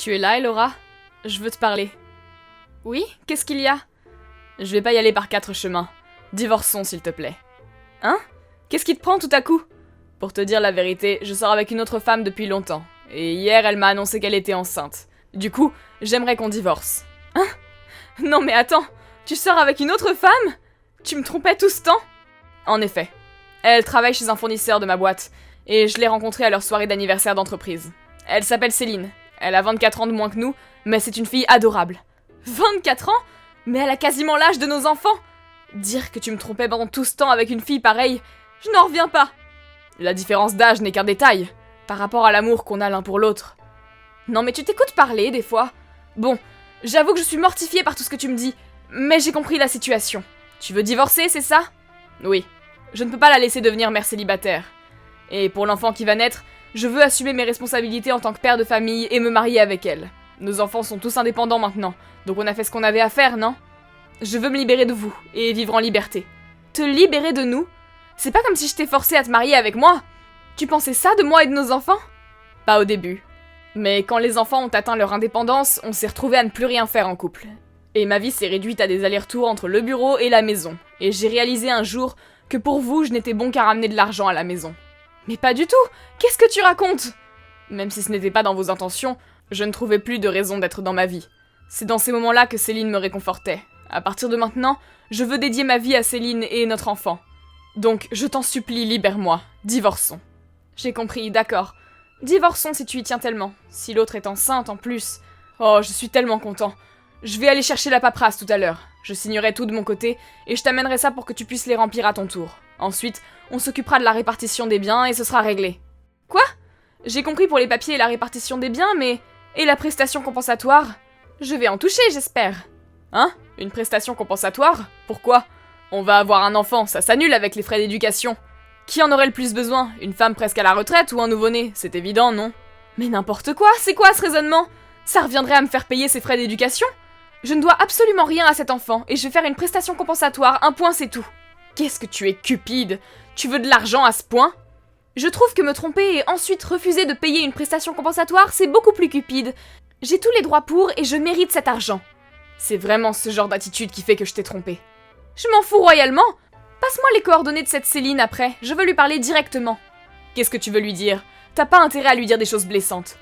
Tu es là, Elora? Je veux te parler. Oui? Qu'est-ce qu'il y a? Je vais pas y aller par 4 chemins. Divorçons, s'il te plaît. Hein? Qu'est-ce qui te prend tout à coup? Pour te dire la vérité, je sors avec une autre femme depuis longtemps. Et hier, elle m'a annoncé qu'elle était enceinte. Du coup, j'aimerais qu'on divorce. Hein? Non mais attends, tu sors avec une autre femme? Tu me trompais tout ce temps? En effet. Elle travaille chez un fournisseur de ma boîte. Et je l'ai rencontrée à leur soirée d'anniversaire d'entreprise. Elle s'appelle Céline. Elle a 24 ans de moins que nous, mais c'est une fille adorable. 24 ans? Mais elle a quasiment l'âge de nos enfants! Dire que tu me trompais pendant tout ce temps avec une fille pareille, je n'en reviens pas! La différence d'âge n'est qu'un détail, par rapport à l'amour qu'on a l'un pour l'autre. Non mais tu t'écoutes parler, des fois. Bon, j'avoue que je suis mortifiée par tout ce que tu me dis, mais j'ai compris la situation. Tu veux divorcer, c'est ça? Oui. Je ne peux pas la laisser devenir mère célibataire. Et pour l'enfant qui va naître, je veux assumer mes responsabilités en tant que père de famille et me marier avec elle. Nos enfants sont tous indépendants maintenant, donc on a fait ce qu'on avait à faire, non? Je veux me libérer de vous, et vivre en liberté. Te libérer de nous? C'est pas comme si je t'ai forcé à te marier avec moi. Tu pensais ça de moi et de nos enfants? Pas au début. Mais quand les enfants ont atteint leur indépendance, on s'est retrouvés à ne plus rien faire en couple. Et ma vie s'est réduite à des allers-retours entre le bureau et la maison. Et j'ai réalisé un jour que pour vous, je n'étais bon qu'à ramener de l'argent à la maison. Mais pas du tout! Qu'est-ce que tu racontes? Même si ce n'était pas dans vos intentions, je ne trouvais plus de raison d'être dans ma vie. C'est dans ces moments-là que Céline me réconfortait. À partir de maintenant, je veux dédier ma vie à Céline et notre enfant. Donc, je t'en supplie, libère-moi. Divorçons. J'ai compris, d'accord. Divorçons si tu y tiens tellement. Si l'autre est enceinte en plus. Oh, je suis tellement content. Je vais aller chercher la paperasse tout à l'heure. Je signerai tout de mon côté, et je t'amènerai ça pour que tu puisses les remplir à ton tour. Ensuite, on s'occupera de la répartition des biens et ce sera réglé. Quoi? J'ai compris pour les papiers et la répartition des biens, mais... Et la prestation compensatoire? Je vais en toucher, j'espère. Hein? Une prestation compensatoire? Pourquoi? On va avoir un enfant, ça s'annule avec les frais d'éducation. Qui en aurait le plus besoin? Une femme presque à la retraite ou un nouveau-né? C'est évident, non? Mais n'importe quoi, c'est quoi ce raisonnement? Ça reviendrait à me faire payer ses frais d'éducation? Je ne dois absolument rien à cet enfant, et je vais faire une prestation compensatoire, un point c'est tout. Qu'est-ce que tu es cupide? Tu veux de l'argent à ce point? Je trouve que me tromper et ensuite refuser de payer une prestation compensatoire, c'est beaucoup plus cupide. J'ai tous les droits pour et je mérite cet argent. C'est vraiment ce genre d'attitude qui fait que je t'ai trompé. Je m'en fous royalement. Passe-moi les coordonnées de cette Céline après, je veux lui parler directement. Qu'est-ce que tu veux lui dire? T'as pas intérêt à lui dire des choses blessantes.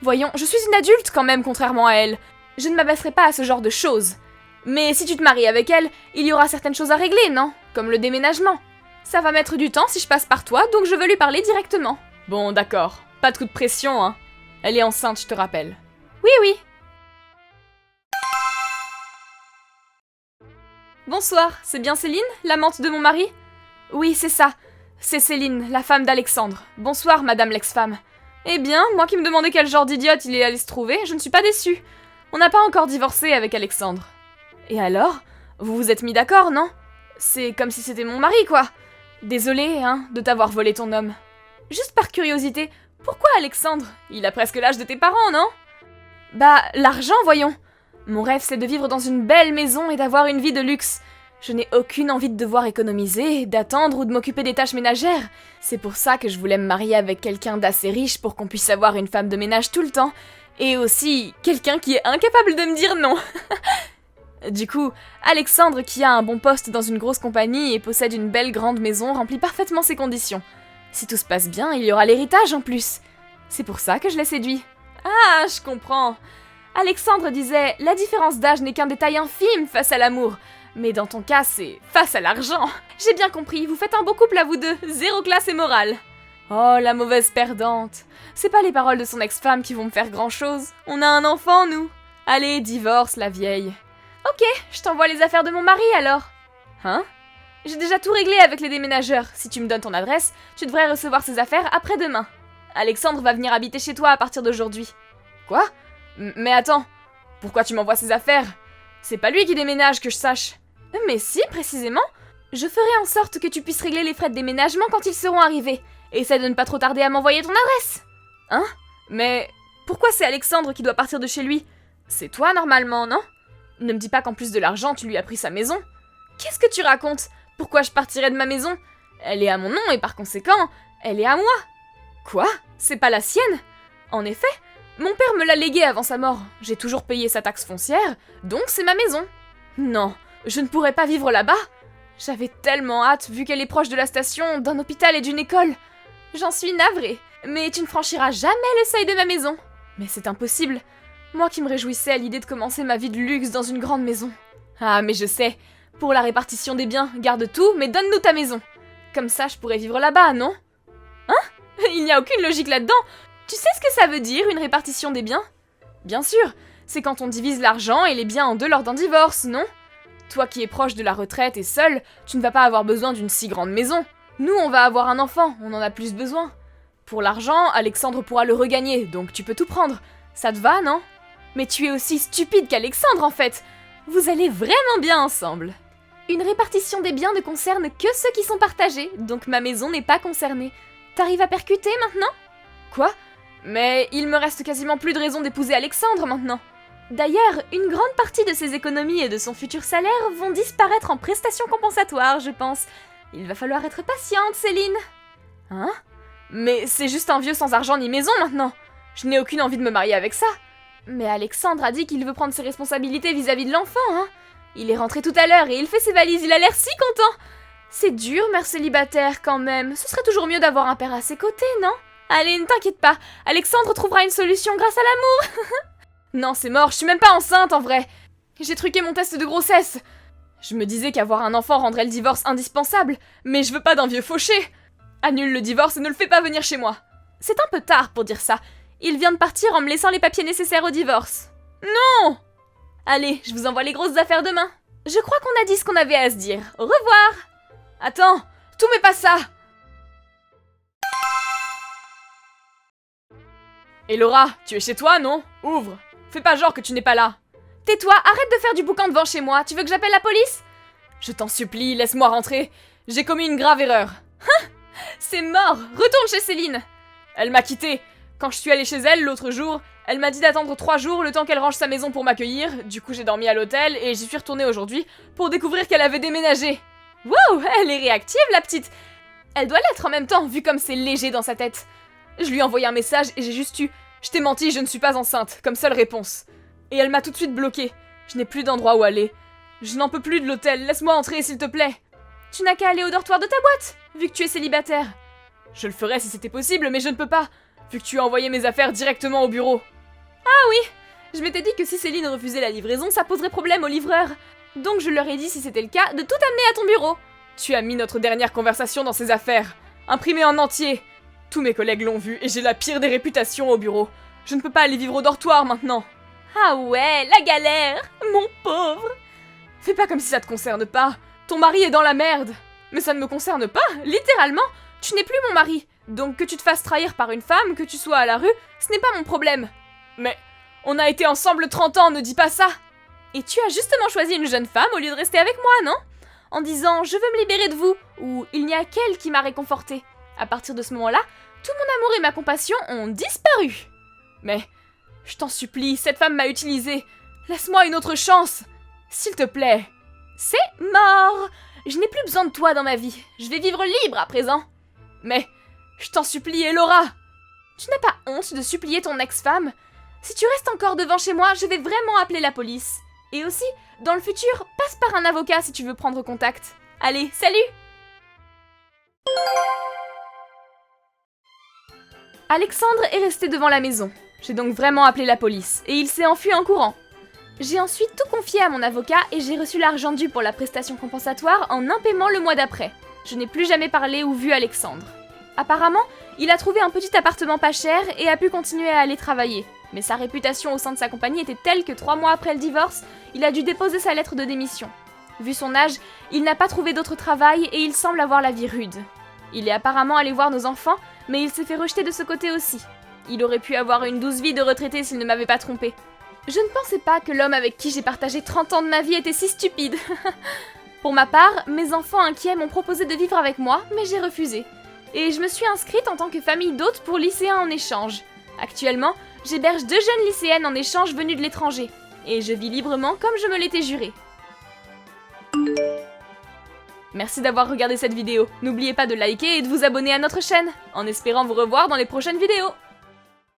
Voyons, je suis une adulte quand même, contrairement à elle. Je ne m'abaisserai pas à ce genre de choses. Mais si tu te maries avec elle, il y aura certaines choses à régler, non? Comme le déménagement. Ça va mettre du temps si je passe par toi, donc je veux lui parler directement. Bon, d'accord. Pas de coup de pression, hein. Elle est enceinte, je te rappelle. Oui, oui. Bonsoir, c'est bien Céline, l'amante de mon mari? Oui, c'est ça. C'est Céline, la femme d'Alexandre. Bonsoir, madame l'ex-femme. Eh bien, moi qui me demandais quel genre d'idiote il est allé se trouver, je ne suis pas déçue. On n'a pas encore divorcé avec Alexandre. Et alors? Vous vous êtes mis d'accord, non? C'est comme si c'était mon mari, quoi. Désolée, hein, de t'avoir volé ton homme. Juste par curiosité, pourquoi Alexandre? Il a presque l'âge de tes parents, non? Bah, l'argent, voyons. Mon rêve, c'est de vivre dans une belle maison et d'avoir une vie de luxe. Je n'ai aucune envie de devoir économiser, d'attendre ou de m'occuper des tâches ménagères. C'est pour ça que je voulais me marier avec quelqu'un d'assez riche pour qu'on puisse avoir une femme de ménage tout le temps. Et aussi, quelqu'un qui est incapable de me dire non. Du coup, Alexandre, qui a un bon poste dans une grosse compagnie et possède une belle grande maison, remplit parfaitement ses conditions. Si tout se passe bien, il y aura l'héritage en plus. C'est pour ça que je l'ai séduit. Ah, je comprends. Alexandre disait « La différence d'âge n'est qu'un détail infime face à l'amour. » Mais dans ton cas, c'est face à l'argent. J'ai bien compris, vous faites un beau couple à vous deux, zéro classe et morale. Oh, la mauvaise perdante. C'est pas les paroles de son ex-femme qui vont me faire grand-chose. On a un enfant, nous. Allez, divorce, la vieille. Ok, je t'envoie les affaires de mon mari, alors. Hein? J'ai déjà tout réglé avec les déménageurs. Si tu me donnes ton adresse, tu devrais recevoir ces affaires après-demain. Alexandre va venir habiter chez toi à partir d'aujourd'hui. Quoi? Mais attends, pourquoi tu m'envoies ces affaires? C'est pas lui qui déménage, que je sache. Mais si, précisément. Je ferai en sorte que tu puisses régler les frais de déménagement quand ils seront arrivés. Essaie de ne pas trop tarder à m'envoyer ton adresse. Hein? Mais pourquoi c'est Alexandre qui doit partir de chez lui? C'est toi, normalement, non? Ne me dis pas qu'en plus de l'argent, tu lui as pris sa maison. Qu'est-ce que tu racontes? Pourquoi je partirais de ma maison? Elle est à mon nom et par conséquent, elle est à moi. Quoi? C'est pas la sienne? En effet. Mon père me l'a légué avant sa mort. J'ai toujours payé sa taxe foncière, donc c'est ma maison. Non, je ne pourrais pas vivre là-bas. J'avais tellement hâte, vu qu'elle est proche de la station, d'un hôpital et d'une école. J'en suis navrée, mais tu ne franchiras jamais le seuil de ma maison. Mais c'est impossible. Moi qui me réjouissais à l'idée de commencer ma vie de luxe dans une grande maison. Ah, mais je sais. Pour la répartition des biens, garde tout, mais donne-nous ta maison. Comme ça, je pourrais vivre là-bas, non? Hein? Il n'y a aucune logique là-dedans. Tu sais ce que ça veut dire, une répartition des biens? Bien sûr, c'est quand on divise l'argent et les biens en deux lors d'un divorce, non? Toi qui es proche de la retraite et seul, tu ne vas pas avoir besoin d'une si grande maison. Nous, on va avoir un enfant, on en a plus besoin. Pour l'argent, Alexandre pourra le regagner, donc tu peux tout prendre. Ça te va, non? Mais tu es aussi stupide qu'Alexandre, en fait. Vous allez vraiment bien ensemble. Une répartition des biens ne concerne que ceux qui sont partagés, donc ma maison n'est pas concernée. T'arrives à percuter maintenant? Quoi? Mais il me reste quasiment plus de raison d'épouser Alexandre maintenant. D'ailleurs, une grande partie de ses économies et de son futur salaire vont disparaître en prestations compensatoires, je pense. Il va falloir être patiente, Céline. Hein? Mais c'est juste un vieux sans argent ni maison maintenant. Je n'ai aucune envie de me marier avec ça. Mais Alexandre a dit qu'il veut prendre ses responsabilités vis-à-vis de l'enfant, hein. Il est rentré tout à l'heure et il fait ses valises, il a l'air si content. C'est dur, mère célibataire, quand même. Ce serait toujours mieux d'avoir un père à ses côtés, non? Allez, ne t'inquiète pas, Alexandre trouvera une solution grâce à l'amour. Non, c'est mort, je suis même pas enceinte, en vrai. J'ai truqué mon test de grossesse. Je me disais qu'avoir un enfant rendrait le divorce indispensable, mais je veux pas d'un vieux fauché. Annule le divorce et ne le fais pas venir chez moi. C'est un peu tard pour dire ça. Il vient de partir en me laissant les papiers nécessaires au divorce. Non! Allez, je vous envoie les grosses affaires demain. Je crois qu'on a dit ce qu'on avait à se dire. Au revoir! Attends, tout mais pas ça! Et Laura, tu es chez toi, non? Ouvre! Fais pas genre que tu n'es pas là. Tais-toi, arrête de faire du boucan devant chez moi. Tu veux que j'appelle la police? Je t'en supplie, laisse-moi rentrer. J'ai commis une grave erreur. Hein? C'est mort! Retourne chez Céline! Elle m'a quitté. Quand je suis allée chez elle l'autre jour, elle m'a dit d'attendre 3 jours le temps qu'elle range sa maison pour m'accueillir. Du coup, j'ai dormi à l'hôtel et j'y suis retournée aujourd'hui pour découvrir qu'elle avait déménagé. Wow, elle est réactive, la petite! Elle doit l'être en même temps, vu comme c'est léger dans sa tête. Je lui ai envoyé un message et j'ai juste eu « Je t'ai menti, je ne suis pas enceinte », comme seule réponse. Et elle m'a tout de suite bloquée. Je n'ai plus d'endroit où aller. Je n'en peux plus de l'hôtel, laisse-moi entrer s'il te plaît. Tu n'as qu'à aller au dortoir de ta boîte, vu que tu es célibataire. Je le ferais si c'était possible, mais je ne peux pas, vu que tu as envoyé mes affaires directement au bureau. Ah oui, je m'étais dit que si Céline refusait la livraison, ça poserait problème au livreur. Donc je leur ai dit, si c'était le cas, de tout amener à ton bureau. Tu as mis notre dernière conversation dans ces affaires, imprimée en entier. Tous mes collègues l'ont vu et j'ai la pire des réputations au bureau. Je ne peux pas aller vivre au dortoir maintenant. Ah ouais, la galère, mon pauvre. Fais pas comme si ça te concerne pas. Ton mari est dans la merde. Mais ça ne me concerne pas, littéralement. Tu n'es plus mon mari. Donc que tu te fasses trahir par une femme, que tu sois à la rue, ce n'est pas mon problème. Mais on a été ensemble 30 ans, ne dis pas ça. Et tu as justement choisi une jeune femme au lieu de rester avec moi, non? En disant « je veux me libérer de vous » ou « il n'y a qu'elle qui m'a réconforté ». À partir de ce moment-là, tout mon amour et ma compassion ont disparu. Mais, je t'en supplie, cette femme m'a utilisée. Laisse-moi une autre chance. S'il te plaît. C'est mort. Je n'ai plus besoin de toi dans ma vie. Je vais vivre libre à présent. Mais, je t'en supplie, Elora. Tu n'as pas honte de supplier ton ex-femme? Si tu restes encore devant chez moi, je vais vraiment appeler la police. Et aussi, dans le futur, passe par un avocat si tu veux prendre contact. Allez, salut! Alexandre est resté devant la maison. J'ai donc vraiment appelé la police, et il s'est enfui en courant. J'ai ensuite tout confié à mon avocat et j'ai reçu l'argent dû pour la prestation compensatoire en un paiement le mois d'après. Je n'ai plus jamais parlé ou vu Alexandre. Apparemment, il a trouvé un petit appartement pas cher et a pu continuer à aller travailler. Mais sa réputation au sein de sa compagnie était telle que 3 mois après le divorce, il a dû déposer sa lettre de démission. Vu son âge, il n'a pas trouvé d'autre travail et il semble avoir la vie rude. Il est apparemment allé voir nos enfants, mais il s'est fait rejeter de ce côté aussi. Il aurait pu avoir une douce vie de retraité s'il ne m'avait pas trompé. Je ne pensais pas que l'homme avec qui j'ai partagé 30 ans de ma vie était si stupide. Pour ma part, mes enfants inquiets m'ont proposé de vivre avec moi, mais j'ai refusé. Et je me suis inscrite en tant que famille d'hôtes pour lycéens en échange. Actuellement, j'héberge 2 jeunes lycéennes en échange venues de l'étranger. Et je vis librement comme je me l'étais juré. Merci d'avoir regardé cette vidéo. N'oubliez pas de liker et de vous abonner à notre chaîne, en espérant vous revoir dans les prochaines vidéos.